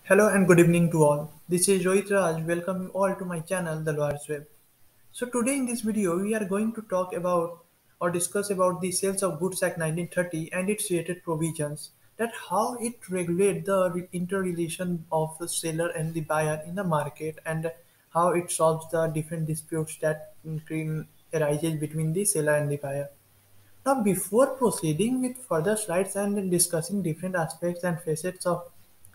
Hello and good evening to all. This is Rohit Raj. Welcome you all to my channel, The Lawyer's Web. So today in this video, we are going to talk about or discuss about the Sales of Goods Act 1930 and its related provisions. That how it regulates the interrelation of the seller and the buyer in the market and how it solves the different disputes that arises between the seller and the buyer. Now, before proceeding with further slides and discussing different aspects and facets of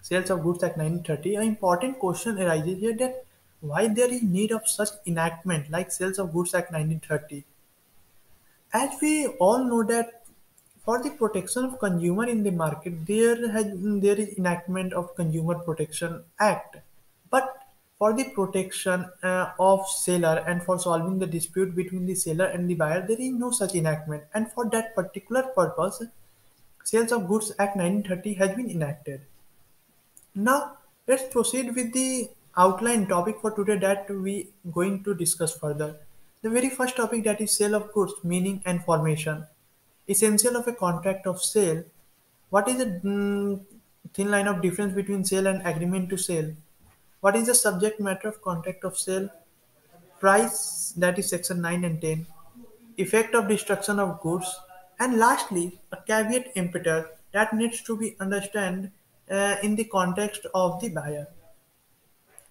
Sales of Goods Act 1930, an important question arises here that why there is need of such enactment like Sales of Goods Act 1930. As we all know that for the protection of consumer in the market, there is enactment of Consumer Protection Act. But for the protection of seller and for solving the dispute between the seller and the buyer, there is no such enactment. And for that particular purpose, Sales of Goods Act 1930 has been enacted. Now, let's proceed with the outline topic for today that we going to discuss further. The very first topic, that is sale of goods, meaning and formation. Essential of a contract of sale. What is the thin line of difference between sale and agreement to sale? What is the subject matter of contract of sale? Price, that is section 9 and 10. Effect of destruction of goods. And lastly, a caveat emptor that needs to be understood in the context of the buyer.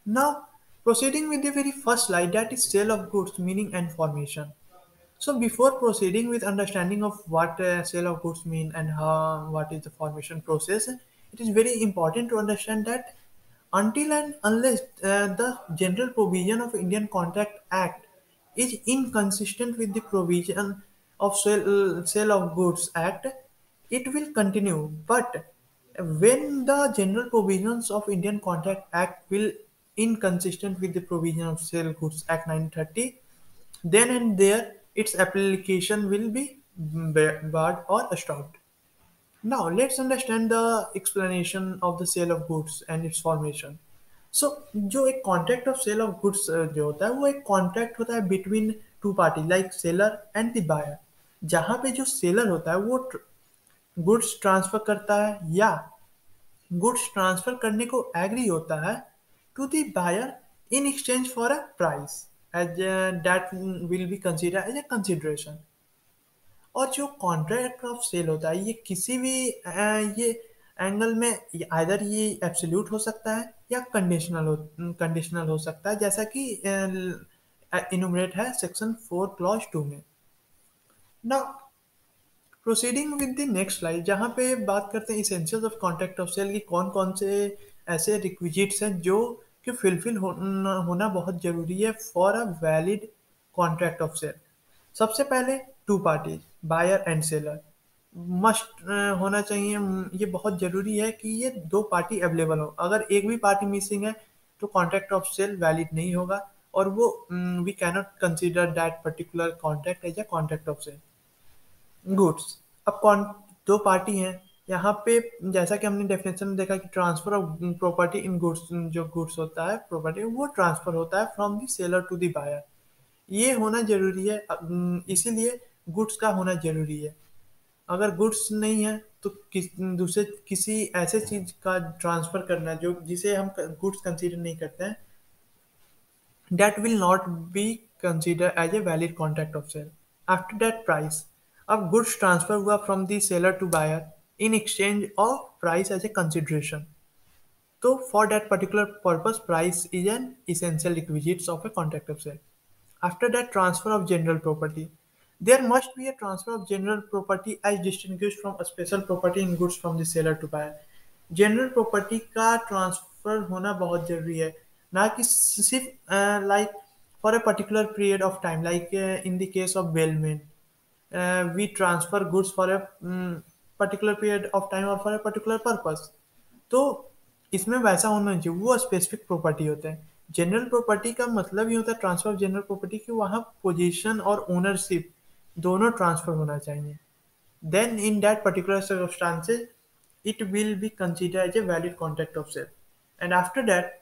Now, proceeding with the very first slide, that is sale of goods, meaning and formation. So before proceeding with understanding of what sale of goods mean and how what is the formation process, it is very important to understand that until and unless the general provision of Indian Contract Act is inconsistent with the provision of sale of goods act, it will continue. But when the general provisions of Indian Contract Act will inconsistent with the provision of Sale Goods Act 1930, then and there its application will be barred or stopped. Now let's understand the explanation of the sale of goods and its formation. So जो एक contract of sale of goods जो होता है वो एक contract होता है between two party like seller and the buyer, जहाँ पे जो सेलर होता है वो गुड्स ट्रांसफर करता है या गुड्स ट्रांसफर करने को एग्री होता है to the buyer in exchange for a price as that will be consider as a consideration. और जो कॉन्ट्रैक्ट ऑफ सेल होता है ये किसी भी ये एंगल में आइदर ये एब्सोल्यूट हो सकता है या कंडीशनल हो सकता है, जैसा कि इनुमरेट है सेक्शन 4 क्लॉज 2 में। Now proceeding with the next slide, जहाँ पे बात करते हैं essentials of contract of sale की कौन कौन से ऐसे रिक्विजिट्स हैं जो कि फुलफिल होना बहुत ज़रूरी है for a valid contract of sale. सबसे पहले two parties buyer and seller must होना चाहिए। ये बहुत ज़रूरी है कि ये दो पार्टी अवेलेबल हो। अगर एक भी पार्टी मिसिंग है तो कॉन्ट्रैक्ट ऑफ सेल वैलिड नहीं होगा और वो we cannot consider that particular contract as a contract of sale. Goods, अब कौन दो पार्टी हैं यहाँ पे, जैसा कि हमने डेफिनेशन में देखा कि transfer of property in goods, जो गुड्स होता है प्रॉपर्टी वो ट्रांसफर होता है from the seller to the buyer. ये होना जरूरी है, इसीलिए गुड्स का होना जरूरी है। अगर गुड्स नहीं है तो दूसरे किसी ऐसे चीज का ट्रांसफर करना जो जिसे हम गुड्स कंसीडर नहीं करते हैं, that will not be considered as a valid contract of sale. After that, price. अब goods transfer हुआ from the seller to buyer in exchange of price as a consideration. So for that particular purpose, price is an essential requisite of a contract of sale. After that, transfer of general property. There must be a transfer of general property as distinguished from a special property in goods from the seller to buyer. General property का transfer होना बहुत जरूरी है, ना कि सिर्फ like for a particular period of time like in the case of bailment we transfer goods for a particular period of time और for a particular purpose. तो इसमें वैसा होना चाहिए, वो स्पेसिफिक प्रॉपर्टी होता है। जनरल प्रॉपर्टी का मतलब ही होता है ट्रांसफर ऑफ जनरल प्रॉपर्टी कि वहाँ पोजीशन और ओनरशिप दोनों ट्रांसफर होना चाहिए। Then in that particular circumstances, it will be considered as a valid contract of sale. And after that,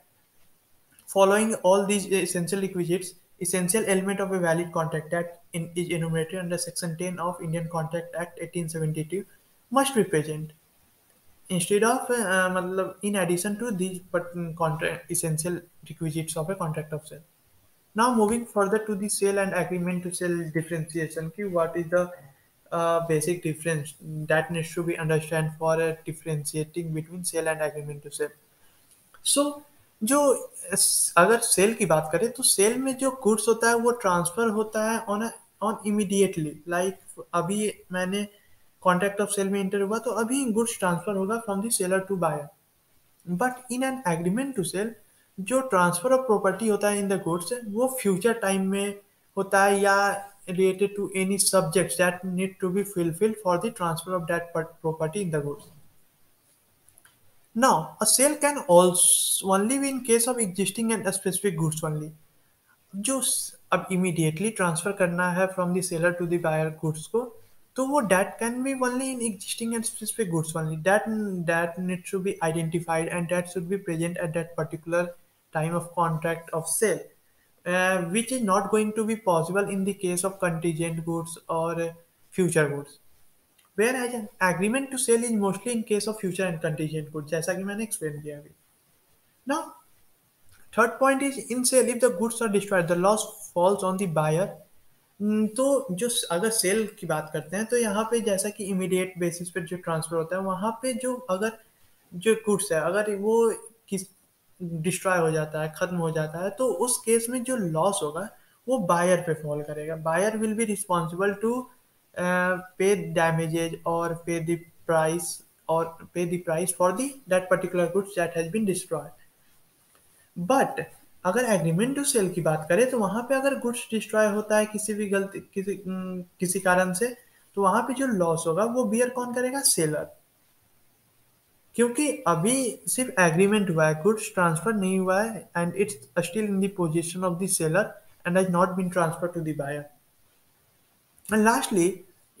following all these essential requisites, essential element of a valid contract that is enumerated under Section 10 of Indian Contract Act 1872 must be present. instead of मतलब in addition to these but contract essential requisites of a contract of sale. Now moving further to the sale and agreement to sell differentiation, ki what is the basic difference that needs to be understand for differentiating between sale and agreement to sell. सो जो अगर cell की बात करें तो cell में जो goods होता है वो ट्रांसफर होता है ऑन इमीडिएटली, लाइक अभी मैंने कॉन्ट्रैक्ट ऑफ सेल में इंटर हुआ तो अभी गुड्स ट्रांसफर होगा from the seller to buyer. But in an agreement to sale जो ट्रांसफर ऑफ प्रॉपर्टी होता है इन द गुड्स वो फ्यूचर टाइम में होता है या related to any subjects that need to be fulfilled for the transfer of that property in the goods. Now, a sale can also only be in case of existing and specific goods only. जो अब immediately transfer करना है from the seller to the buyer goods को, तो वो that can be only in existing and specific goods only. That needs to be identified and that should be present at that particular time of contract of sale, which is not going to be possible in the case of contingent goods or future goods. Whereas an agreement to sell is mostly in case of future and contingent goods, जैसा कि मैंने explain किया अभी. Now, third point is in sale if the goods are destroyed, the loss falls on the buyer. तो जो अगर cell की बात करते हैं तो यहाँ पे जैसा कि इमीडिएट बेसिस पे जो ट्रांसफर होता है वहाँ पे जो अगर जो गुड्स है अगर वो किस डिस्ट्रॉय हो जाता है, खत्म हो जाता है, तो उस केस में जो लॉस होगा वो बायर पे फॉल करेगा. Buyer will be responsible to pay damages और pay the price for the that particular goods that has been destroyed. But अगर एग्रीमेंट टू सेल की बात करें तो वहां पे अगर गुड्स डिस्ट्रॉय होता है किसी भी गलती किसी कारण से, तो वहां पे जो लॉस होगा वो बियर कौन करेगा? सेलर. क्योंकि अभी सिर्फ एग्रीमेंट हुआ है, गुड्स ट्रांसफर नहीं हुआ है and it's still in the position of the seller and has not been transfer to the buyer. And lastly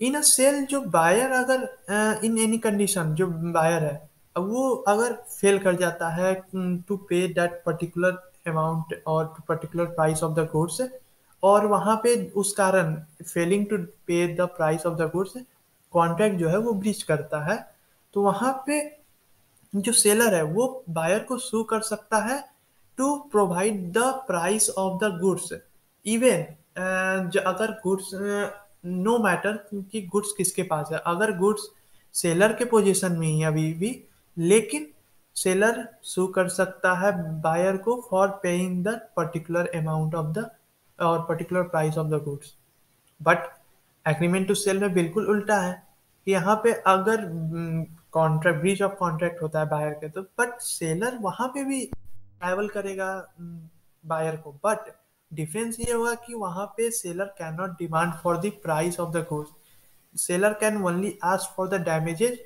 in a sale जो बायर अगर इन एनी कंडीशन जो बायर है अब वो अगर फेल कर जाता है टू पे दैट पर्टिकुलर अमाउंट और particular price of the goods, और वहां पे उस कारण फेलिंग टू पे the price of the goods contract जो है वो ब्रीच करता है, तो वहां पे जो सेलर है वो बायर को सू कर सकता है to provide the price of the goods. Even अगर गुड्स नो मैटर कि गुड्स किसके पास है, अगर गुड्स सेलर के पोजीशन में ही अभी भी, लेकिन सेलर सू कर सकता है बायर को for paying the particular amount of the और particular price of the goods. But agreement to sell में बिल्कुल उल्टा है कि यहाँ पे अगर कॉन्ट्रैक्ट ब्रीच ऑफ कॉन्ट्रैक्ट होता है बायर के, तो बट सेलर वहां पे भी ट्रैवल करेगा बायर को. बट डिफरेंस ये होगा कि वहां पे seller can not demand for the price of the goods. Seller can only ask for the damages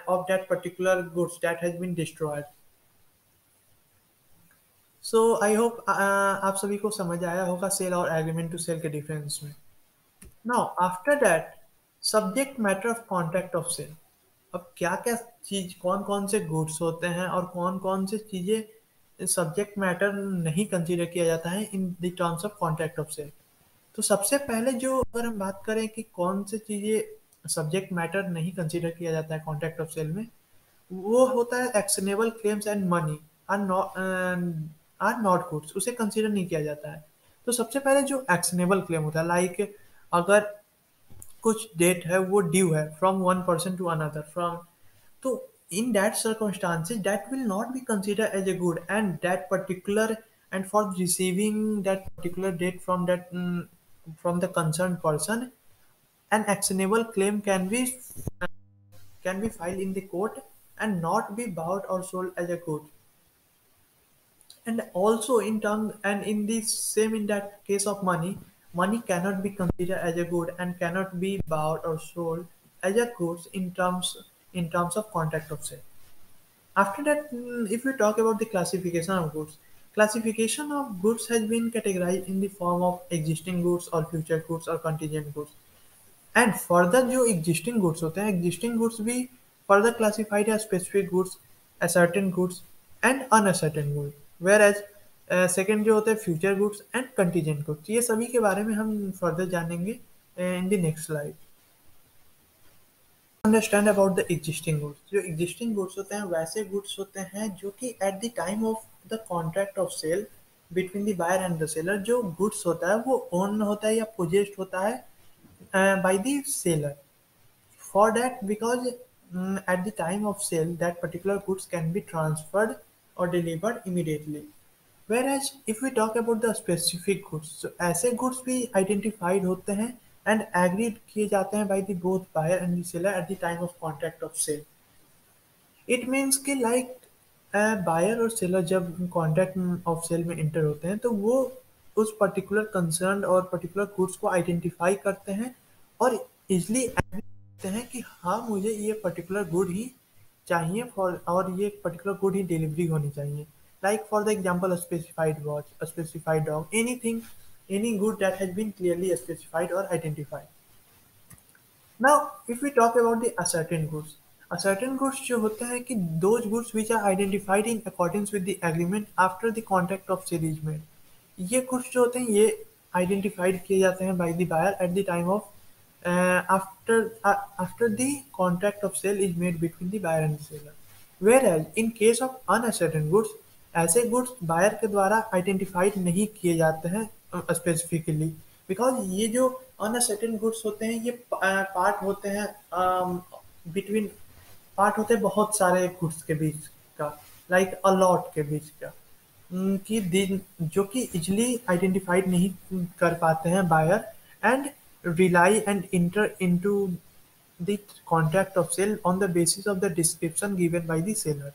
of that particular goods that has been destroyed. So I hope आप सभी को समझ आया होगा सेल और एग्रीमेंट टू सेल के difference में. Now after that, subject matter of contract of sale. अब क्या क्या चीज कौन कौन से गुड्स होते हैं और कौन कौन से चीजें सब्जेक्ट मैटर नहीं कंसीडर किया जाता है in the terms of contract of sale. तो सबसे पहले जो अगर हम बात करें कि कौन से चीजें सब्जेक्ट मैटर नहीं कंसीडर किया जाता है कॉन्ट्रैक्ट ऑफ सेल में, वो होता है actionable claims and money are not goods, उसे कंसीडर नहीं किया जाता है. तो सबसे पहले जो एक्शनेबल क्लेम होता है, लाइक अगर कुछ डेट है वो ड्यू है from one person to another from, तो in that circumstances that will not be considered as a good, and that particular and for receiving that particular date from that from the concerned person, an actionable claim can be filed in the court and not be bought or sold as a good. And also in terms and in the same in that case of money cannot be considered as a good and cannot be bought or sold as a goods in terms of contract of sale. After that, if we talk about the classification of goods, classification of goods has been categorized in the form of existing goods or future goods or contingent goods. And further जो existing goods होते हैं, existing goods भी further classified है specific goods, ascertained goods and unascertained goods. Whereas second जो होते हैं future goods and contingent goods. ये सभी के बारे में हम फर्दर जानेंगे in the next slide. Understand about the existing goods. जो एग्जिस्टिंग गुड्स होते हैं वैसे गुड्स होते हैं जो कि at the time of the contract of cell between the buyer and the seller, जो गुड्स होता है वो ओन होता है या पोजेस्ड होता है by the seller. For that, because at the time of sale, that particular goods can be transferred or delivered immediately. Whereas if we talk about the specific goods, so ऐसे goods भी identified होते हैं and agreed किए जाते हैं by the both buyer and the seller at the time of contract of sale. It means कि like buyer और seller जब कॉन्ट्रैक्ट ऑफ सेल में इंटर होते हैं तो वो उस पर्टिकुलर कंसर्न और पर्टिकुलर गुड्स को आइडेंटिफाई करते हैं और इजली एग्री करते हैं कि हाँ मुझे ये पर्टिकुलर गुड ही चाहिए फॉर, और ये पर्टिकुलर गुड ही डिलीवरी होनी चाहिए। Like for the example specified watch, specified dog, anything, any good that has been clearly specified और identified. Now, if we talk about the ascertain goods जो होते हैं कि those goods which are identified in accordance with the agreement after the contract of sale is made। ये goods जो होते हैं ये identified किए जाते हैं by the buyer at the time of after the contract of sale is made between the buyer and the seller। Whereas in case of unascertain goods, ऐसे goods buyer के द्वारा आइडेंटिफाइड नहीं किए जाते हैं स्पेसिफिकली, बिकॉज ये जो uncertain goods होते हैं ये पार्ट होते हैं बिटवीन, पार्ट होते हैं बहुत सारे गुड्स के बीच का, लाइक अलॉट के बीच का, कि दिन जो कि इजली आइडेंटिफाइड नहीं कर पाते हैं buyer and rely and enter into the contract of sale on the basis of the description given by the seller.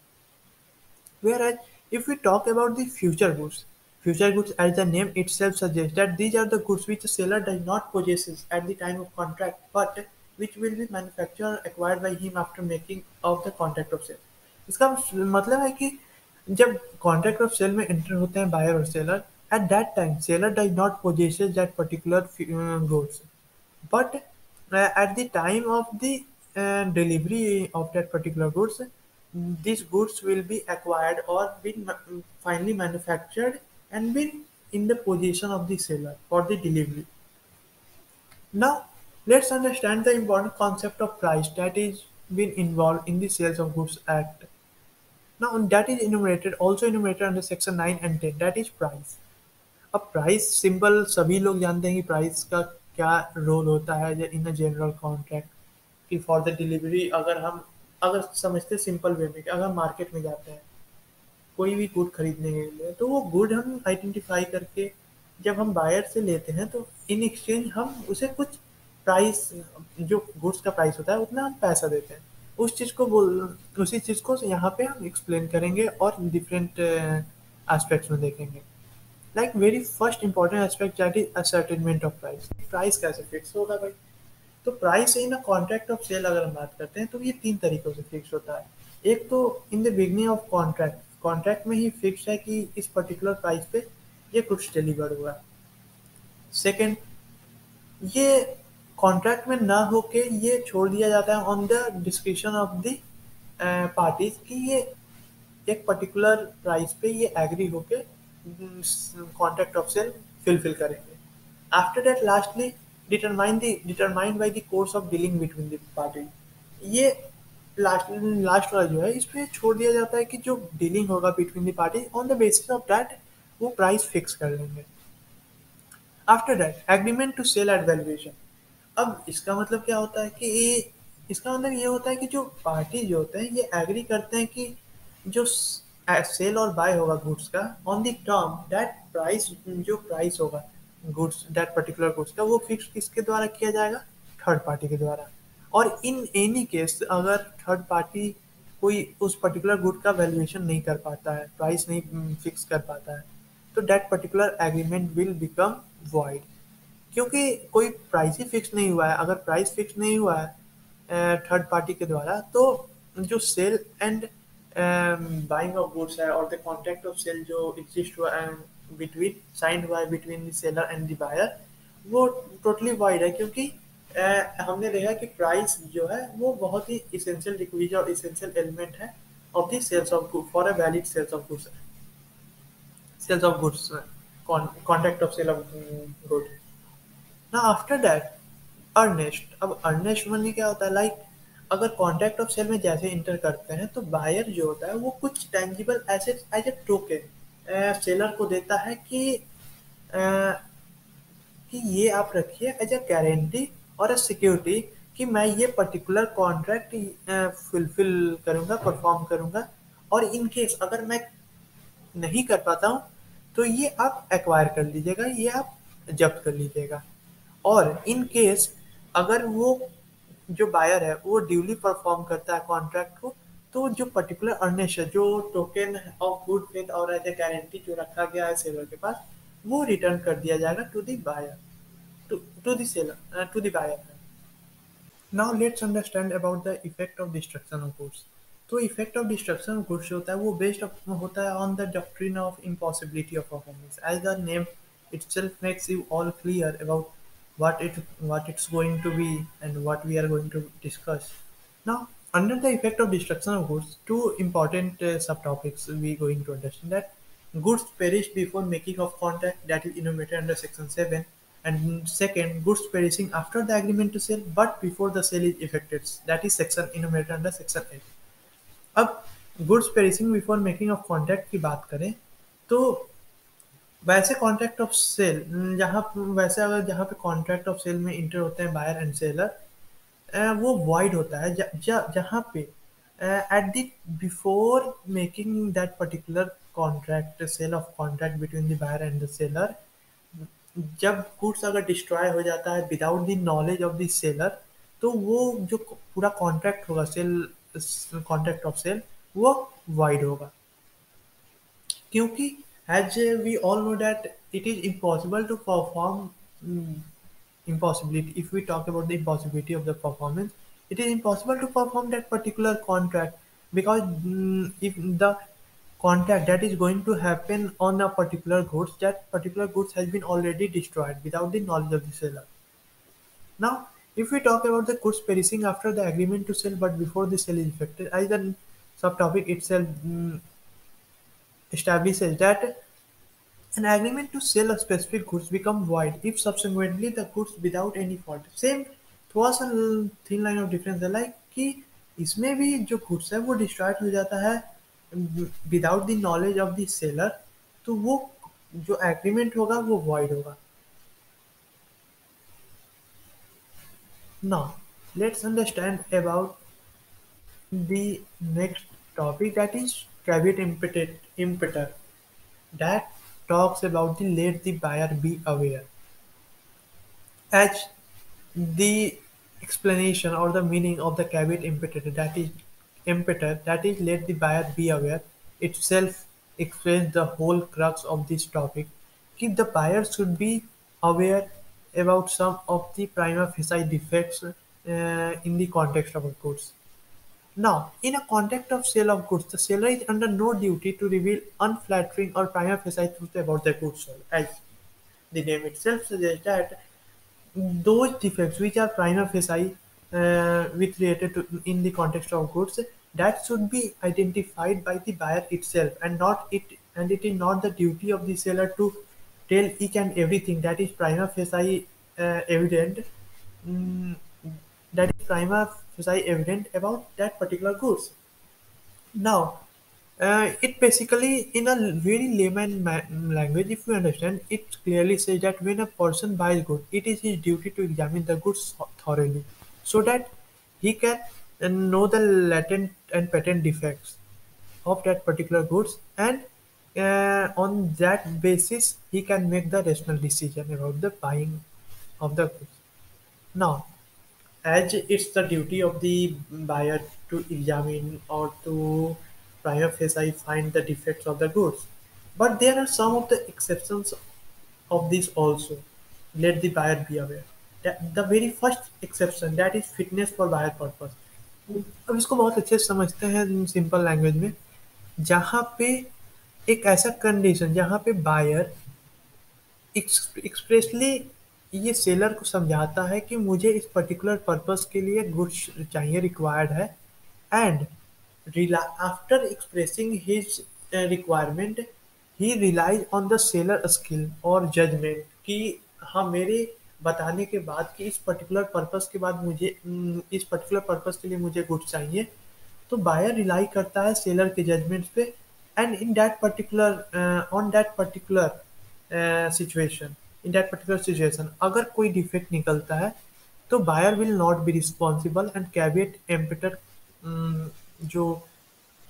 Whereas, if we talk about the future goods as the name itself suggests that these are the goods which the seller does not possess at the time of contract, but which will be manufactured or acquired by him after making of the contract of sale। इसका मतलब है कि जब contract of sale में enter होते हैं buyer और seller, at that time seller does not possesses that particular goods, but at the time of the delivery of that particular goods, these goods will be acquired or been finally manufactured and been in the position of the seller for the delivery. Now, let's understand the important concept of price that is been involved in the Sales of Goods Act. Now, that is enumerated, also enumerated under section 9 and 10, that is price। अब price simple सभी लोग जानते हैं कि price का क्या role होता है इन अ जनरल कॉन्ट्रैक्ट, कि फॉर द डिलीवरी अगर समझते सिंपल वे में कि अगर मार्केट में जाते हैं कोई भी गुड खरीदने के लिए तो वो गुड हम आइडेंटिफाई करके जब हम बायर से लेते हैं तो इन एक्सचेंज हम उसे कुछ प्राइस, जो गुड्स का प्राइस होता है उतना हम पैसा देते हैं। उसी चीज़ को यहाँ पे हम एक्सप्लेन करेंगे और डिफरेंट एस्पेक्ट्स में देखेंगे। Like very first important aspect that is ascertainment of price. Price कैसे फिक्स होगा भाई? तो price in a contract of sale अगर हम बात करते हैं तो ये तीन तरीकों से फिक्स होता है। एक तो in the beginning of contract, contract में ही फिक्स है कि इस पर्टिकुलर प्राइस पे ये कुछ डिलीवर हुआ। सेकेंड, ये कॉन्ट्रैक्ट में ना होके ये छोड़ दिया जाता है on the description of the parties कि ये एक पर्टिकुलर प्राइस पे ये एग्री होके कॉन्ट्रैक्ट ऑफ सेल फिलफिल करेंगे। After that lastly determined by the course of dealing between the party, ये लास्ट वाला जो है इस पे छोड़ दिया जाता है कि जो डीलिंग होगा between the party on the basis of that वो प्राइस फिक्स कर लेंगे। After that agreement to sale at valuation. अब इसका मतलब क्या होता है कि इसका मतलब ये होता है कि जो पार्टी जो होते हैं ये एग्री करते हैं कि जो सेल और बाय होगा गुड्स का on the term that price, जो प्राइस होगा गुड्स दैट पर्टिकुलर गुड्स का वो फिक्स किसके द्वारा किया जाएगा? थर्ड पार्टी के द्वारा। और इन एनी केस अगर थर्ड पार्टी कोई उस पर्टिकुलर गुड का वैल्यूएशन नहीं कर पाता है, प्राइस नहीं फिक्स कर पाता है, तो that particular agreement will become void, क्योंकि कोई प्राइस ही फिक्स नहीं हुआ है। अगर प्राइस फिक्स नहीं हुआ है थर्ड पार्टी के द्वारा तो जो sale and buying of goods है और द कॉन्ट्रैक्ट ऑफ सेल जो एग्जिस्ट हुआ बिटवीन साइंड हुआ है between the seller and the buyer वो टोटली वाइड है, क्योंकि हमने देखा कि प्राइस जो है वो बहुत ही इसेंशियल रिक्विजिट और इसेंशियल एलिमेंट है of the sales of good for a valid sales of goods contract of sale of good. Now after that, earnest। अब earnest money क्या होता है? लाइक अगर कॉन्ट्रैक्ट ऑफ सेल में जैसे इंटर करते हैं तो बायर जो होता है वो कुछ tangible assets as a token seller को देता है अ, कि ये आप रखिए एज अ गारंटी और अ सिक्योरिटी कि मैं ये पर्टिकुलर कॉन्ट्रैक्ट फुलफिल करूंगा, परफॉर्म करूंगा, और इन केस अगर मैं नहीं कर पाता हूँ तो ये आप एक्वायर कर लीजिएगा, ये आप जब्त कर लीजिएगा। और इन केस अगर वो जो बायर है वो ड्यूली परफॉर्म करता है कॉन्ट्रैक्ट को, तो जो पर्टिकुलर अर्नेश है, जो टोकन ऑफ गुड फेथ और एज ए गारंटी जो रखा गया है सेलर के पास, वो रिटर्न कर दिया जाएगा to the buyer, to the seller, to the buyer. Now let's understand about the effect of destruction of goods. तो effect of destruction of goods होता है वो बेस्ड होता है on the doctrine of impossibility of performance, as the name itself makes you all clear about what it's going to be and what we are going to discuss. Now, under the effect of destruction of goods, two important subtopics we going to understand that goods perish before making of contract, that is enumerated under section 7, and second, goods perishing after the agreement to sell but before the sale is effected, that is section enumerated under section 8. अब goods perishing before making of contract की बात करें तो वैसे contract of cell जहाँ वैसे अगर जहाँ पे कॉन्ट्रैक्ट ऑफ सेल में इंटर होते हैं बायर एंड सेलर, वो वाइड होता है जहाँ पे at the before making that particular contract, sale of contract between the buyer and the seller, जब गुड्स अगर डिस्ट्रॉय हो जाता है without the knowledge of the seller, तो वो जो पूरा कॉन्ट्रैक्ट होगा, सेल कॉन्ट्रैक्ट ऑफ सेल, वो वाइड होगा, क्योंकि as we all know that it is impossible to perform, impossibility, if we talk about the impossibility of the performance, it is impossible to perform that particular contract because if the contract that is going to happen on a particular goods, that particular goods has been already destroyed without the knowledge of the seller. Now, if we talk about the goods perishing after the agreement to sell but before the sale is effected, as the subtopic itself establishes that an agreement to sell a specific goods become void if subsequently the goods without any fault. Same थोड़ा सा thin line of difference है, like कि इसमें भी जो goods है वो destroyed हो जाता है without the knowledge of the seller, तो वो जो agreement होगा वो void होगा. Now let's understand about the next topic, that is caveat imperator, that talks about the let the buyer be aware. As the explanation or the meaning of the caveat emptor, that is let the buyer be aware, itself explains the whole crux of this topic. If the buyer should be aware about some of the prima facie defects in the context of goods. Now, in a context of sale of goods, the seller is under no duty to reveal unflattering or prima facie truth about the goods sold. As the name itself suggests that those defects which are prima facie with related to in the context of goods, that should be identified by the buyer itself, and it is not the duty of the seller to tell each and everything that is prima facie evident, mm, that is prima facie evident about that particular goods. Now, it basically, in a very layman language, if you understand, it clearly says that when a person buys goods, it is his duty to examine the goods thoroughly, so that he can know the latent and patent defects of that particular goods, and on that basis, he can make the rational decision about the buying of the goods. Now, as it's the duty of the buyer to examine or to prima facie find the defects of the goods. But there are some of the exceptions of this also. Let the buyer be aware. The very first exception, that is fitness for buyer purpose. अब इसको बहुत अच्छे से समझते हैं simple language में, जहाँ पे एक ऐसा कंडीशन जहाँ पे बायर एक्सप्रेसली ये सेलर को समझाता है कि मुझे इस पर्टिकुलर पर्पस के लिए गुड्स चाहिए, रिक्वायर्ड है, and after expressing his requirement he relies on the seller skill और जजमेंट कि हाँ, मेरे बताने के बाद कि इस पर्टिकुलर पर्पस के लिए मुझे गुड्स चाहिए, तो बायर रिलाई करता है सेलर के जजमेंट्स पे, and situation in that particular situation अगर कोई डिफेक्ट निकलता है, तो buyer will not be responsible and caveat emptor जो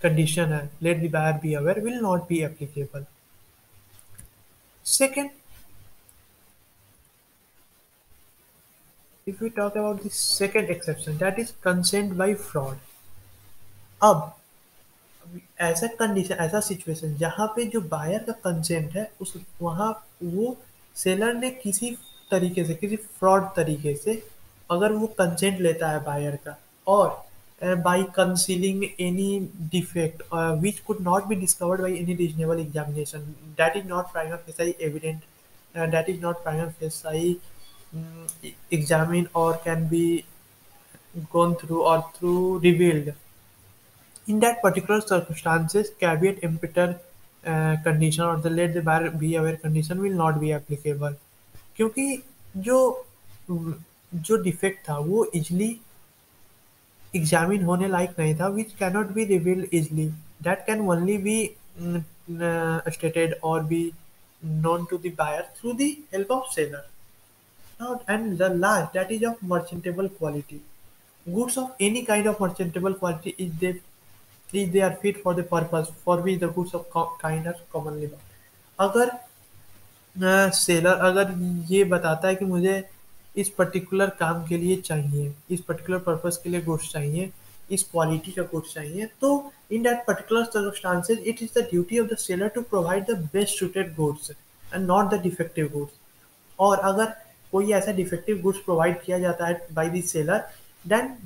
कंडीशन है, let the buyer be aware, will not be applicable. Second, if we talk about the second exception, that is consent by fraud. अब ऐसा situation जहाँ पे जो buyer का consent है, उस वहाँ वो सेलर ने किसी फ्रॉड तरीके से अगर वो कंसेंट लेता है बायर का, और by concealing any defect which could not be discovered by any reasonable examination, that is not prima facie evident, that is not prima facie examined or can be gone through or through revealed. In that particular circumstances, caveat emptor condition or the let the buyer be aware condition will not be applicable. क्योंकि जो जो defect था वो easily examine होने लायक नहीं था, which cannot be revealed easily, that can only be stated और B known to the buyer through the help of seller. Now, and the last, that is of merchantable quality. Goods of any kind of merchantable quality if they are fit for the purpose for which the goods of kind are commonly bought. अगर seller अगर ये बताता है कि मुझे इस particular काम के लिए चाहिए, इस पर्टिकुलर पर्पस के लिए गुड्स चाहिए, इस क्वालिटी का गुड्स चाहिए, तो in that particular circumstances it is the duty of the seller to provide the best suited goods and not the defective goods. और अगर कोई ऐसा डिफेक्टिव गुड्स प्रोवाइड किया जाता है by the seller, then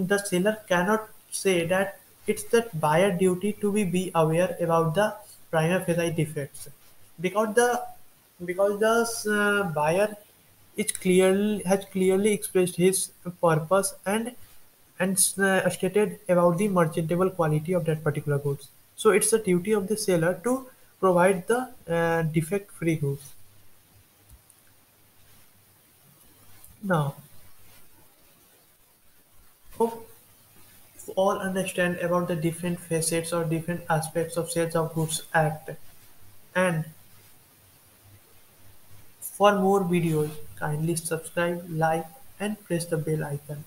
the seller cannot say that it's the buyer duty to be aware about the prima facie defects, because the buyer has clearly expressed his purpose and stated about the merchantable quality of that particular goods. So it's the duty of the seller to provide the defect free goods. Now, hope all understand about the different facets or different aspects of Sales of Goods Act. And for more videos, kindly subscribe, like, and press the bell icon.